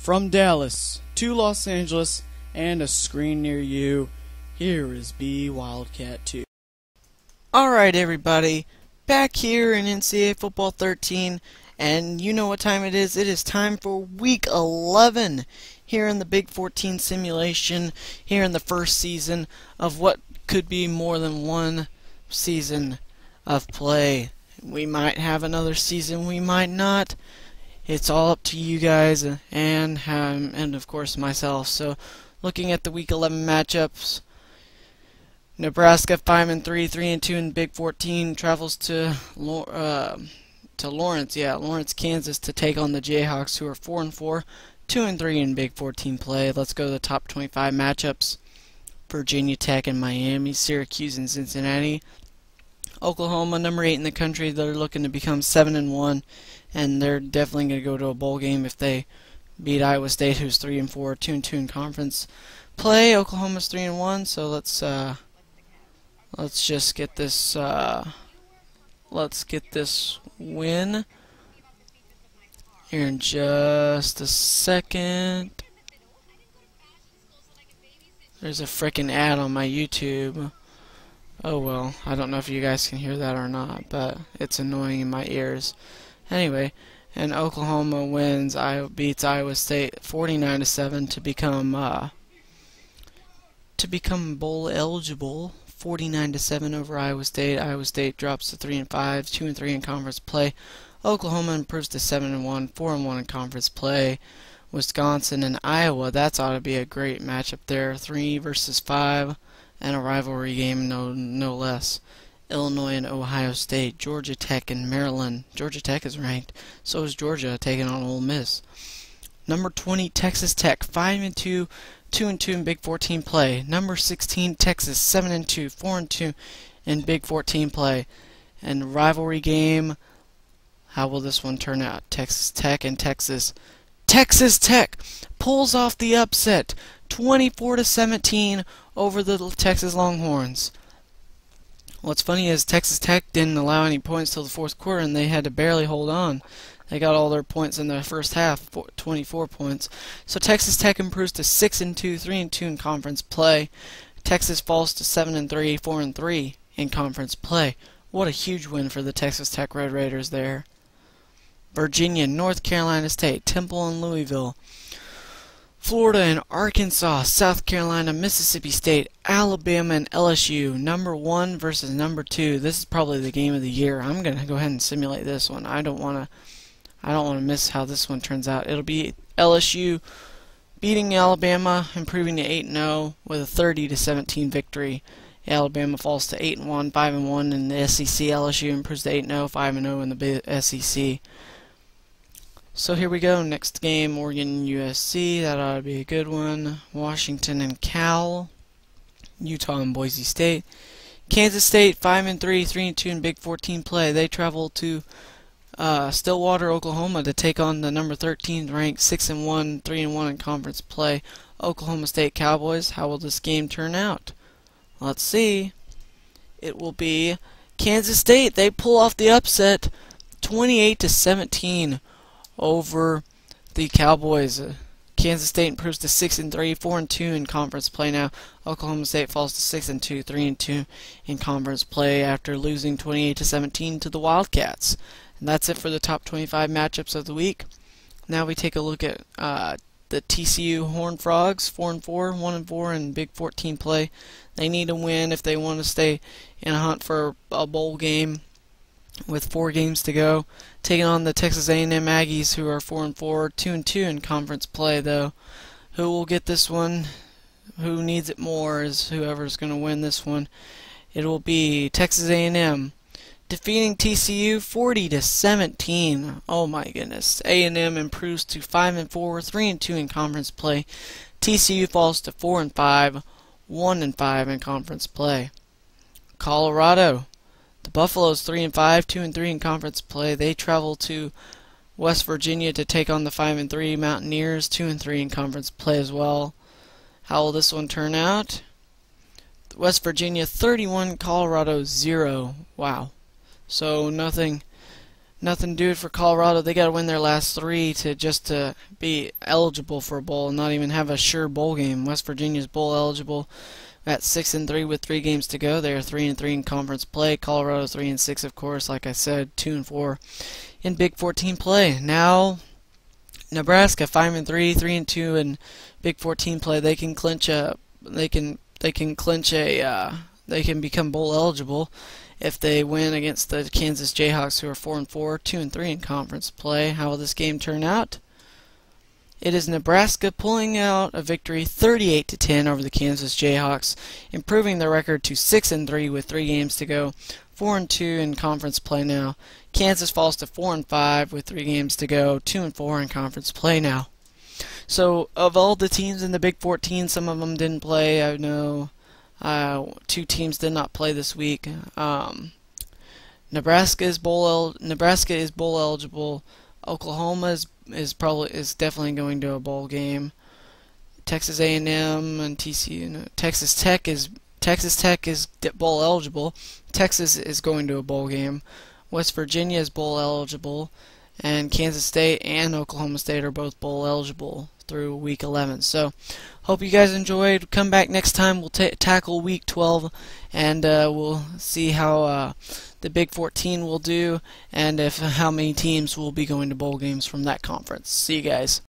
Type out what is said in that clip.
From Dallas to Los Angeles and a screen near you, here is B Wildcat 2. Alright everybody, back here in NCAA Football 13, and you know what time it is. It is time for Week 11 here in the Big 14 simulation, here in the first season of what could be more than one season of play. We might have another season, we might not. It's all up to you guys and of course myself. So, looking at the Week 11 matchups, Nebraska 5-3, 3-2 in Big 14 travels to Lawrence, Kansas to take on the Jayhawks, who are 4-4, 2-3 in Big 14 play. Let's go to the top 25 matchups. Virginia Tech and Miami, Syracuse and Cincinnati. Oklahoma, number 8 in the country, they're looking to become 7-1, and they're definitely going to go to a bowl game if they beat Iowa State, who's 3-4, 2-2 in conference play. Oklahoma's 3-1, so let's just get this win here in just a second. There's a frickin' ad on my YouTube. Oh well, I don't know if you guys can hear that or not, but it's annoying in my ears. Anyway, and Oklahoma beats Iowa State 49-7 to become bowl eligible. 49-7 over Iowa State. Iowa State drops to 3-5, 2-3 in conference play. Oklahoma improves to 7-1, 4-1 in conference play. Wisconsin and Iowa, that's ought to be a great matchup there. 3 versus 5. And a rivalry game, no less. Illinois and Ohio State, Georgia Tech and Maryland. Georgia Tech is ranked. So is Georgia, taking on Ole Miss. Number 20, Texas Tech, 5-2, 2-2 in Big 14 play. Number 16, Texas, 7-2, 4-2 in Big 14 play. And rivalry game, how will this one turn out? Texas Tech and Texas. Texas Tech pulls off the upset, 24-17 over the Texas Longhorns. What's funny is Texas Tech didn't allow any points till the fourth quarter, and they had to barely hold on. They got all their points in the first half, 24 points. So Texas Tech improves to 6-2, 3-2 in conference play. Texas falls to 7-3, 4-3 in conference play. What a huge win for the Texas Tech Red Raiders there. Virginia, North Carolina State, Temple and Louisville. Florida and Arkansas, South Carolina, Mississippi State, Alabama and LSU, number 1 versus number 2. This is probably the game of the year. I'm gonna go ahead and simulate this one. I don't wanna miss how this one turns out. It'll be LSU beating Alabama, improving to 8-0 with a 30-17 victory. Alabama falls to 8-1, 5-1 in the SEC. LSU improves to 8-0, 5-0 in the SEC. So here we go, next game, Oregon and USC, that ought to be a good one. Washington and Cal, Utah and Boise State. Kansas State, 5-3, 3-2 in Big 14 play. They travel to Stillwater, Oklahoma to take on the number 13 ranked 6-1, 3-1 in conference play. Oklahoma State Cowboys. How will this game turn out? Let's see. It will be Kansas State. They pull off the upset, 28-17. Over the Cowboys. Kansas State improves to 6-3, 4-2 in conference play now. Oklahoma State falls to 6-2, 3-2 in conference play after losing 28-17 to the Wildcats. And that's it for the top 25 matchups of the week. Now we take a look at the TCU Horned Frogs, 4-4, 1-4 in Big 14 play. They need a win if they want to stay in a hunt for a bowl game. With 4 games to go, taking on the Texas A&M Aggies, who are 4-4, 2-2 in conference play. Though, who will get this one? Who needs it more is whoever's going to win this one. It will be Texas A&M defeating TCU 40-17. Oh my goodness! A&M improves to 5-4, 3-2 in conference play. TCU falls to 4-5, 1-5 in conference play. Colorado. The Buffaloes 3-5, 2-3 in conference play. They travel to West Virginia to take on the 5-3 Mountaineers, 2-3 in conference play as well. How will this one turn out? West Virginia 31, Colorado 0. Wow. So nothing nothing to do for Colorado. They got to win their last 3 to be eligible for a bowl and not even have a sure bowl game. West Virginia's bowl eligible at 6-3 with 3 games to go. They are 3-3 in conference play. Colorado 3-6, of course. Like I said, 2-4 in Big 14 play. Now Nebraska 5-3, 3-2 in Big 14 play. They can clinch a. They can become bowl eligible if they win against the Kansas Jayhawks, who are 4-4, 2-3 in conference play. How will this game turn out? It is Nebraska pulling out a victory 38-10 over the Kansas Jayhawks, improving their record to 6-3 with 3 games to go, 4-2 in conference play now. Kansas falls to 4-5 with 3 games to go, 2-4 in conference play now. So, of all the teams in the Big 14, some of them didn't play. I know 2 teams did not play this week. Nebraska is bowl eligible. Oklahoma is definitely going to a bowl game. Texas A&M and TCU. No, Texas Tech is bowl eligible. Texas is going to a bowl game. West Virginia is bowl eligible, and Kansas State and Oklahoma State are both bowl eligible through week 11. So, hope you guys enjoyed. Come back next time. We'll tackle week 12, and we'll see how the Big 14 will do, and how many teams will be going to bowl games from that conference. See you guys.